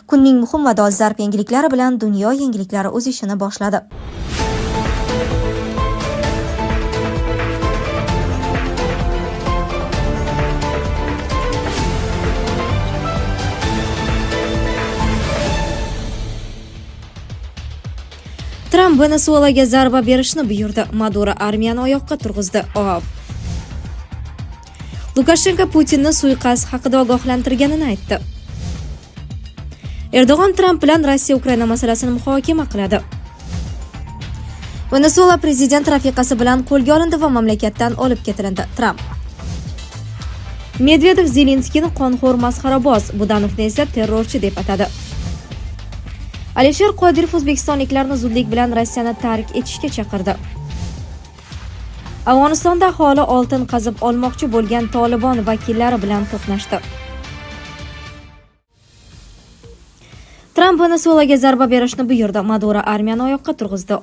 Kunning muhim va dolzarb yangiliklari bilan dunyo yangiliklari o'z ishini boshladi. Tramp Venesuelaga zarba berishni buyurdi. Maduro armiyani oyoqqa turg'izdi. Lukashenko Putinni suiqasd haqida ogohlantirganini aytdi. Erdo'g'on Tramp bilan Rossiya-Ukraina masalasini muhokama qiladi. Venesuela prezident rafiqasi bilan qo'lga olindi va mamlakatdan olib ketildi. Tramp. Medvedev Zelenskiyni qonxo'r masxaraboz, Budanovni esa terrorchi deb atadi. Alisher Qodirov o'zbekistonliklarni zudlik bilan Rossiyani tark etishga chaqirdi. Afg'onistonda aholi oltin qazib olmoqchi bo'lgan Tolibon vakillari bilan to'qnashdi. Tramp Venesuelaga zarba berishni buyurdi. Maduro armiyani oyoqqa turg'izdi.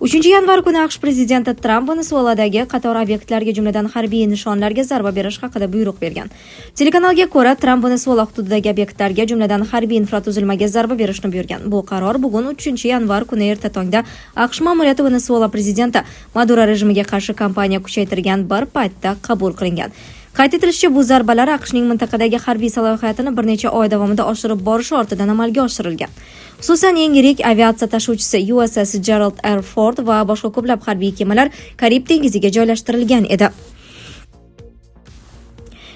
3 yanvar kuni AQSh prezidenti Tramp Venesueladagi qator obyektlarga, jumladan harbiy nishonlarga zarba berish haqida buyruq bergan. Telekanalga ko'ra, Tramp Venesuela hududidagi obyektlarga, jumladan harbiy infratuzilmaga zarba berishni buyurgan. Bu qaror bugun 3 yanvar kuni erta tongda AQSh ma'muriyati Venesuela prezidenti Maduro rejimiga qarshi kampaniya kuchaytirgan bir paytda qabul qilingan. Qayd etilishicha, bu zarbalar AQShning mintaqadagi harbiy salohiyatini bir necha oy davomida oshirib borishi ortidan amalga oshirilgan. Xususan, yangilik aviatsiya tashuvchisi USS Gerald R. Ford va boshqa ko'plab harbiy kemalar Karib dengiziga joylashtirilgan edi.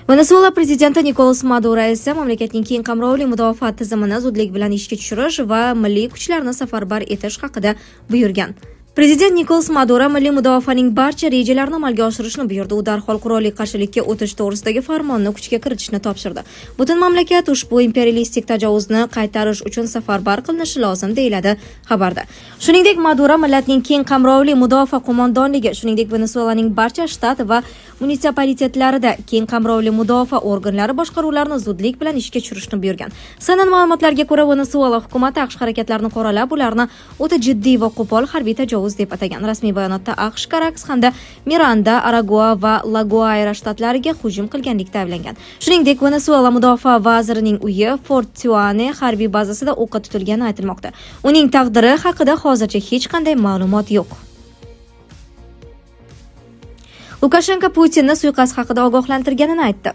Venesuela prezidenti Nikolas Maduro esa mamlakatning keng qamrovli mudofaa tizimini zudlik bilan ishga tushirish va milliy kuchlarni safarbar etish haqida buyurgan. Prezident Nikolas Maduro milliy mudofaaning barcha rejalarini amalga oshirishni buyurdi. U darhol qurolli qarshilikka o'tish to'g'risidagi farmonni kuchga kiritishni topshirdi. Butun mamlakat ushbu imperialistik tajovuzni qaytarish uchun safarbar qilinishi lozim, deyiladi xabarda. Shuningdek, Maduro millatning keng qamrovli mudofaa qo'mondonligi, shuningdek Venesuelaning barcha shtat va munitsipalitetlarida keng qamrovli mudofaa organlari boshqaruvlarini zudlik bilan ishga tushirishni buyurgan. CNN ma'lumotlariga ko'ra, Venesuela hukumati AQSh harakatlarini qoralab, ularni o'ta jiddiy va qo'pol harbiy tajovuz deb atagan. Rasmiy bayonotda AQSh Caracas hamda Miranda, Aragua va La Guaira shtatlariga hujum qilganlikda ayblangan. Shuningdek, Venesuela mudofaa vazirining uyi Fort Tijuana harbiy bazasida o'qqa tutilgani aytilmoqda. Uning taqdiri haqida hozircha hech qanday ma'lumot yo'q. Lukashenko Putinni suiqasd haqida ogohlantirganini aytdi.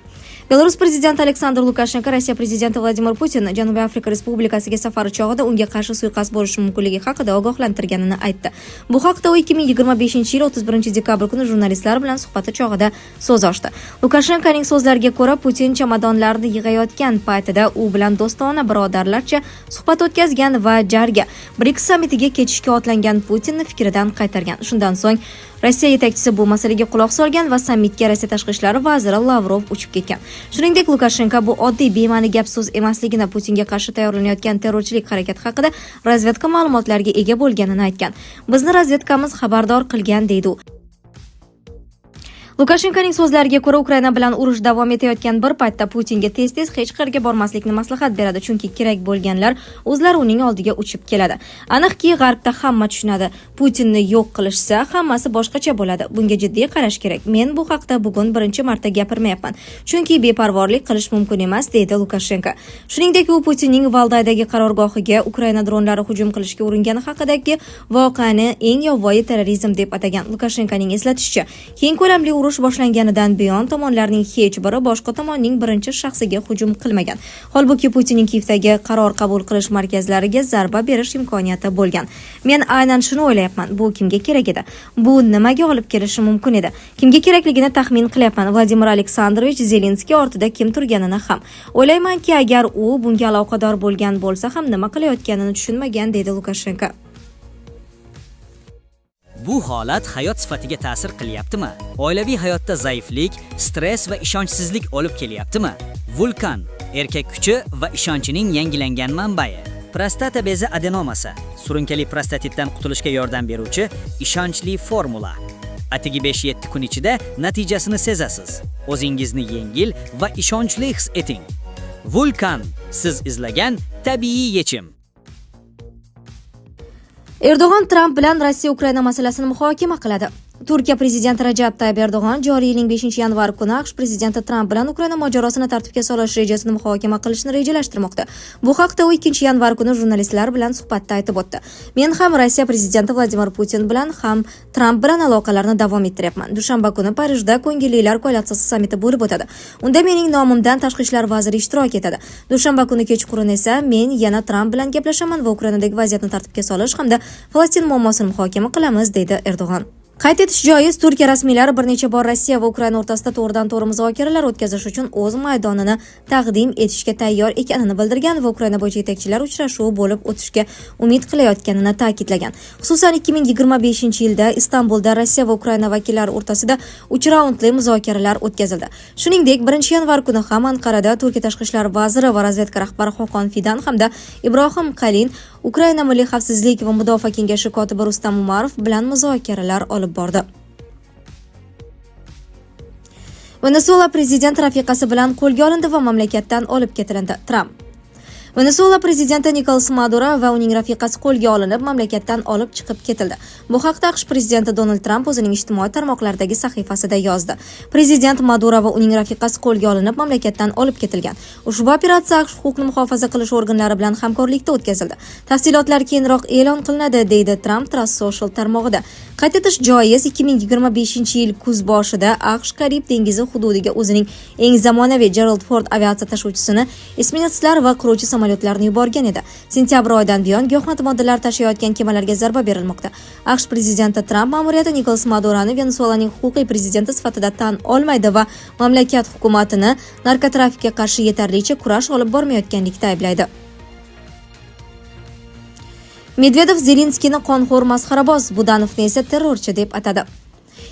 Belarus prezidenti Aleksandr Lukashenko Rossiya prezidenti Vladimir Putin Janubiy Afrika Respublikasiga safari chog'ida unga qarshi suiqasd bo'lishi mumkinligi haqida ogohlantirganini aytdi. Bu haqda u 2025-yil 31 dekabr kuni jurnalistlar bilan suhbati chog'ida so'z ochdi. Lukashenkoning so'zlariga ko'ra, Putin chamadonlarni yig'ayotgan paytida u bilan do'stona birodarlarcha suhbat o'tkazgan va jarga BRICS sammitiga ketishga otlangan Putinni fikridan qaytargan. Shundan so'ng Rossiya yetakchisi bu masalaga quloq solgan va sammitga Rossiya tashqi ishlar vaziri Lavrov uchib ketgan. Shuningdek, Lukashenko bu oddiy bema'ni gap so'z emasligini, Putinga qarshi tayyorlanayotgan terrorchilik harakati haqida razvedka ma'lumotlariga ega bo'lganini aytgan. Bizni razvedkamiz xabardor qilgan, deydi u. Lukashenkoning so'zlariga ko'ra, Ukraina bilan urush davom etayotgan bir paytda Putinga tez-tez hech qayerga bormaslikni maslahat beradi, chunki kerak bo'lganlar o'zlari uning oldiga uchib keladi. Aniqki, G'arbda hamma tushunadi. Putinni yo'q qilishsa, hammasi boshqacha bo'ladi. Bunga jiddiy qarash kerak. Men bu haqda bugun birinchi marta gapirmayapman, chunki beparvorlik qilish mumkin emas, deydi Lukashenko. Shuningdek, u Putinning Valdaydagi qarorgohiga Ukraina dronlari hujum qilishga uringani haqidagi voqeani eng yovvoyi terrorizm deb atagan. Lukashenkoning eslatishicha, keng ko'lamli urush boshlanganidan buyon tomonlarning hech biri boshqa tomonning birinchi shaxsiga hujum qilmagan. Holbuki Putinning Kiyevdagi qaror qabul qilish markazlariga zarba berish imkoniyati bo'lgan. Men aynan shuni o'ylayapman. Bu kimga kerak edi? Bu nimaga olib kelishi mumkin edi? Kimga kerakligini taxmin qilyapman. Vladimir Aleksandrovich Zelenskiy ortida kim turganini ham. O'ylaymanki, agar u bunga aloqador bo'lgan bo'lsa ham nima qilayotganini tushunmagan, deydi Lukashenko. Bu holat hayot sifatiga ta'sir qilyaptimi? Oilaviy hayotda zaiflik, stress va ishonchsizlik olib kelyaptimi? Vulkan erkak kuchi va ishonchining yangilangan manbai. Prostata bezi adenomasi surunkali prostatitdan qutulishga yordam beruvchi ishonchli formula. Atigi 5-7 kun ichida natijasini sezasiz. O'zingizni yengil va ishonchli his eting. Vulkan siz izlagan tabiiy yechim. Erdo'g'on Tramp bilan Rossiya-Ukraina masalasini muhokama qiladi. Turkiya prezidenti Rajab Tayyip Erdo'g'on joriy yilning 5-yanvar kuni AQSh prezidenti Tramp bilan Ukraina mojarosini tartibga solish rejasini muhokama qilishni rejalashtirmoqda. Bu haqda u 2-yanvar kuni jurnalistlar bilan suhbatda aytib o'tdi. Men ham Rossiya prezidenti Vladimir Putin bilan ham Tramp bilan aloqalarni davom ettiryapman. Dushanba kuni Parijda ko'ngillilar koalitsiyasi sammiti bo'lib o'tadi. Unda mening nomimdan tashqi ishlar vaziri ishtirok etadi. Dushanba kuni kechqurun esa men yana Tramp bilan gaplashaman va Ukrainadagi vaziyatni tartibga solish hamda Falastin muammosini muhokama qilamiz, deydi Erdo'g'on. Qayd etish joiz, Turkiya rasmiylari bir necha bor Rossiya va Ukraina o'rtasida to'g'ridan-to'g'ri muzokaralar o'tkazish uchun o'z maydonini taqdim etishga tayyor ekanini bildirgan va Ukraina bo'yicha yetakchilar uchrashuvi bo'lib o'tishga umid qilayotganini ta'kidlagan. Xususan 2025-yilda Istanbulda Rossiya va Ukraina vakillari o'rtasida 3 raundli muzokaralar o'tkazildi. Shuningdek, 1-yanvar kuni ham Anqarada Turkiya tashqi ishlar vaziri va razvedka rahbari Xoqon Fidan hamda Ibrohim Qalin Ukraina Milliy xavfsizlik va mudofaa kengashi kotibi Rustam Umarov bilan muzokaralar olib bordi. Venesuela prezidenti rafiqasi bilan qo'lga olindi va mamlakatdan olib ketildi. Tramp. Venesuela prezidenti Nicolas Maduro va uning rafiqasi qo'lga olinib, mamlakatdan olib chiqib ketildi. Bu haqda AQSh prezidenti Donald Tramp o'zining ijtimoiy tarmoqlardagi sahifasida yozdi. Prezident Maduro va uning rafiqasi qo'lga olinib, mamlakatdan olib ketilgan. Ushbu operatsiya AQSh huquqni muhofaza qilish organlari bilan hamkorlikda o'tkazildi. Tafsilotlar keyinroq e'lon qilinadi, deydi Tramp Truth Social tarmog'ida. Qayd etish joiz, 2025-yil kuz boshida AQSh Karib dengizi hududiga o'zining eng zamonaviy Gerald Ford aviatsiya tashuvchisini, esminetslar va qiruvchi samolyotlarni yuborgan edi. Sentyabr oyidan buyon giyohvand moddalar tashiyotgan kemalarga zarba berilmoqda. AQSh prezidenti Tramp ma'muriyati Nicolas Maduroni Venesuelaning huquqiy prezidenti sifatida tan olmaydi va mamlakat hukumatini narkotrafikka qarshi yetarlicha kurash olib bormayotganlikda ayblaydi. Medvedev Zelenskiyni qonxo'r masxaraboz, Budanovni esa terrorchi deb atadi.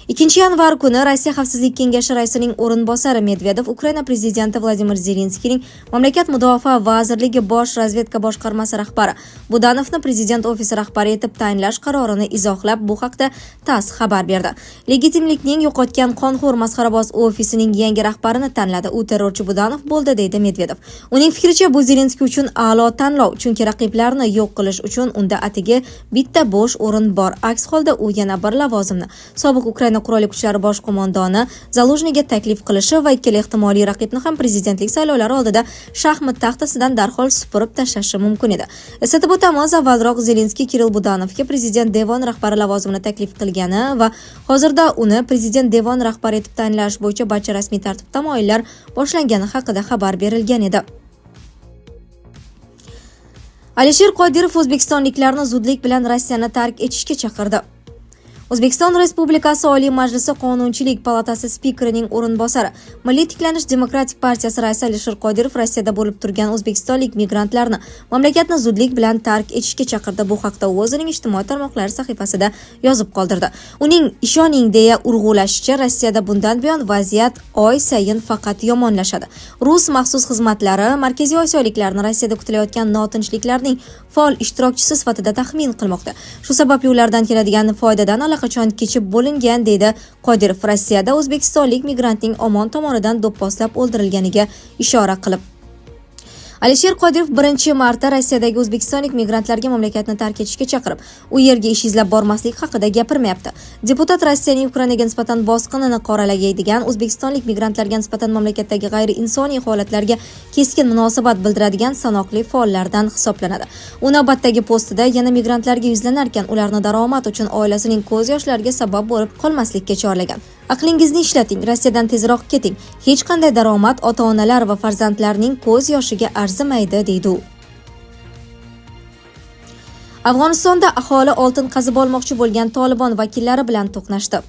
2-yanvar kuni Rossiya Xavfsizlik kengashi raisining o'rinbosari Medvedev Ukraina prezidenti Vladimir Zelenskiyning mamlakat mudofaa vazirligi bosh razvedka boshqarmasi rahbari Budanovni prezident ofisi rahbari etib tayinlash qarorini izohlab, bu haqda TASS xabar berdi. Legitimlikning yo'qotgan qonxo'r masxaraboz ofisining yangi rahbarini tanladi. U terrorchi Budanov bo'ldi, deydi Medvedev. Uning fikricha, bu Zelenskiy uchun a'lo tanlov, chunki raqiblarni yo'q qilish uchun unda atigi bitta bo'sh o'rin bor. Aks holda u yana bir lavozimni sobiq Ukraina qurolli kuchlari bosh qo'mondoni Zaluzhniyga taklif qilishi va ikkala ehtimoliy raqibni ham prezidentlik saylovlari oldida shaxmat taxtasidan darhol supurib tashlashi mumkin edi. Eslatib o'tamiz, avvalroq Zelenskiy Kirill Budanovga prezident devon rahbari lavozimini taklif qilgani va hozirda uni prezident devon rahbari etib tayinlash bo'yicha barcha rasmiy tartib-tamoyillar boshlangani haqida xabar berilgan edi. Alisher Qodirov o'zbekistonliklarni zudlik bilan Rossiyani tark etishga chaqirdi. O'zbekiston Respublikasi Oliy Majlisi Qonunchilik palatasi spikerining o'rinbosari, Milliy tiklanish demokratik partiyasi raisi Alisher Qodirov Rossiyada bo'lib turgan o'zbekistonlik migrantlarni mamlakatni zudlik bilan tark etishga chaqirdi. Bu haqda u o'zining ijtimoiy tarmoqlar sahifasida yozib qoldirdi. Uning ishoning deya urg'ulashicha, Rossiyada bundan buyon vaziyat oy sayin faqat yomonlashadi. Rus maxsus xizmatlari Markaziy Osiyoliklarni Rossiyada kutilayotgan notinchliklarning faol ishtirokchisi sifatida taxmin qilmoqda. Shu sababli ulardan keladigan foydadan allaqachon kechib bo'lingan, deydi Qodirov, Rossiyada o'zbekistonlik migrantning omon tomonidan do'pposlab o'ldirilganiga ishora qilib. Alisher Qodirov 1-marta Rossiyadagi o'zbekistonlik migrantlarga mamlakatni tark etishga chaqirib, u yerga ish izlab bormaslik haqida gapirmayapti. Deputat Rossiyaning Ukrainaga nisbatan bosqinini qoralaydigan o'zbekistonlik migrantlarga nisbatan mamlakatdagi g'ayriinsoniy holatlarga keskin munosabat bildiradigan sanoqli faollardan hisoblanadi. U navbatdagi postida yana migrantlarga yuzlanarkan, ularni daromad uchun oilasining ko'z yoshlariga sabab bo'lib qolmaslikka chorlagan. Aqlingizni ishlating, Rossiyadan tezroq keting. Hech qanday daromad ota-onalar va farzandlarning ko'z yoshiga arzimaydi, deydi u. Afg'onistonda aholi oltin qazib olmoqchi bo'lgan Tolibon vakillari bilan to'qnashdi.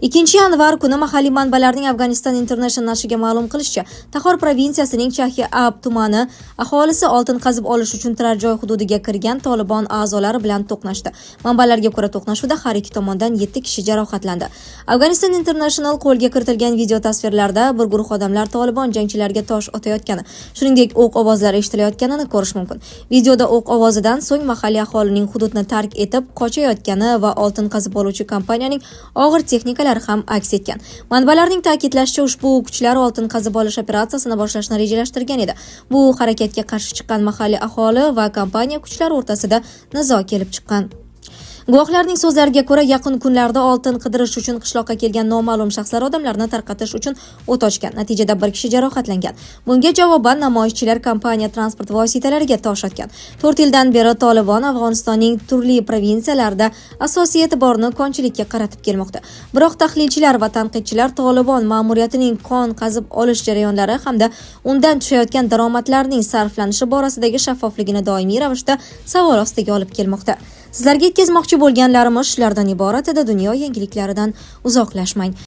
2-yanvar kuni mahalliy manbalarning Afghanistan International nashriga ma'lum qilishicha, Taxor provinsiyasining Chahi-Ab tumani aholisi oltin qazib olish uchun turar joy hududiga kirgan Tolibon a'zolari bilan to'qnashdi. Manbalarga ko'ra, to'qnashuvda har ikki tomondan 7 kishi jarohatlandi. Afghanistan International qo'lga kiritilgan video tasvirlarda bir guruh odamlar Tolibon jangchilariga tosh otayotgani, shuningdek o'q ovozlari eshitilayotganini ko'rish mumkin. Videoda o'q ovozidan so'ng mahalliy aholining hududni tark etib qochayotgani va oltin qazib oluvchi kompaniyaning og'ir texnika ham aks etgan. Manbalarning ta'kidlashicha, ushbu kuchlar oltin qazib olish operatsiyasini boshlashni rejalashtirgan edi. Bu harakatga qarshi chiqqan mahalliy aholi va kompaniya kuchlari o'rtasida nizo kelib chiqqan. Guvohlarning so'zlariga ko'ra, yaqin kunlarda oltin qidirish uchun qishloqqa kelgan noma'lum shaxslar odamlarni tarqatish uchun o't ochgan. Natijada bir kishi jarohatlangan. Bunga javoban namoyishchilar kompaniya transport vositalariga tosh otgan. 4 yildan beri Tolibon Afg'onistonning turli provinsiyalarida asosiy e'tiborni konchilikka qaratib kelmoqda. Biroq tahlilchilar va tanqidchilar Tolibon ma'muriyatining qon qazib olish jarayonlari hamda undan tushayotgan daromadlarning sarflanishi borasidagi shaffofligini doimiy ravishda savol ostiga olib kelmoqda. Sizlarga yetkazmoqchi bo'lganlarimiz shulardan iborat edi. Dunyo yangiliklaridan uzoqlashmang.